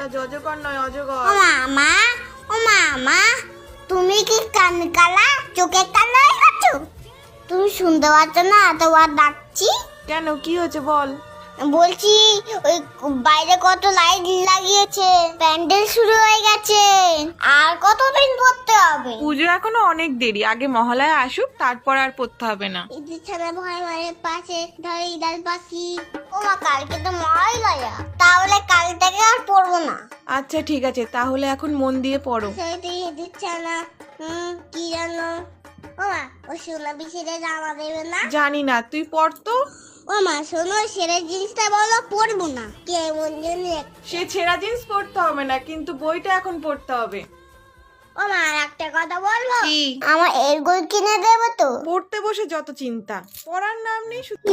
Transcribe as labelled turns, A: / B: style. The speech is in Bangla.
A: এটা অজগর নয়, অজগর।
B: ও মামা, তুমি কি কান কালা, চোখে কালো হয়ে গেছো? তুমি শুনতে পাচ্ছ না এতবার ডাকছি?
A: কেন, কি হয়েছে বল।
B: বলছি ওই বাইরে কত লাইট লাগিয়েছে, প্যান্ডেল শুরু হয়ে গেছে, আর কতদিন পড়তে হবে?
A: পুজো এখনো অনেক দেরি, আগে মহালয়া আসুক, তারপর আর পড়তে হবে না।
B: ঈদের ছাড়া ভয় ভয়ের পাশে ধরে ঈদাল পাখি। ও মা, কালকে তো মহালয়া, তাহলে কাল থেকে আর পড়বো না।
A: আচ্ছা ঠিক আছে, তাহলে এখন মন দিয়ে পড়ো।
B: সেটি ঈদের ছাড়া কি জানো? ও মা, ও সোনা বিছেরে জামা দেবে না?
A: জানি না, তুই পড় তো।
B: ও মা শোনো, সেরা জিনিসটা বলো, পড়বো না। কেমন জানি
A: সে ছেঁড়া জিন্স পড়তে হবে না, কিন্তু বইটা এখন পড়তে হবে।
B: ও মা, আর একটা কথা বলবো?
A: কি?
B: আমার এর বই কিনে দেবে তো?
A: পড়তে বসে যত চিন্তা, পড়ার নাম নেই শুধু।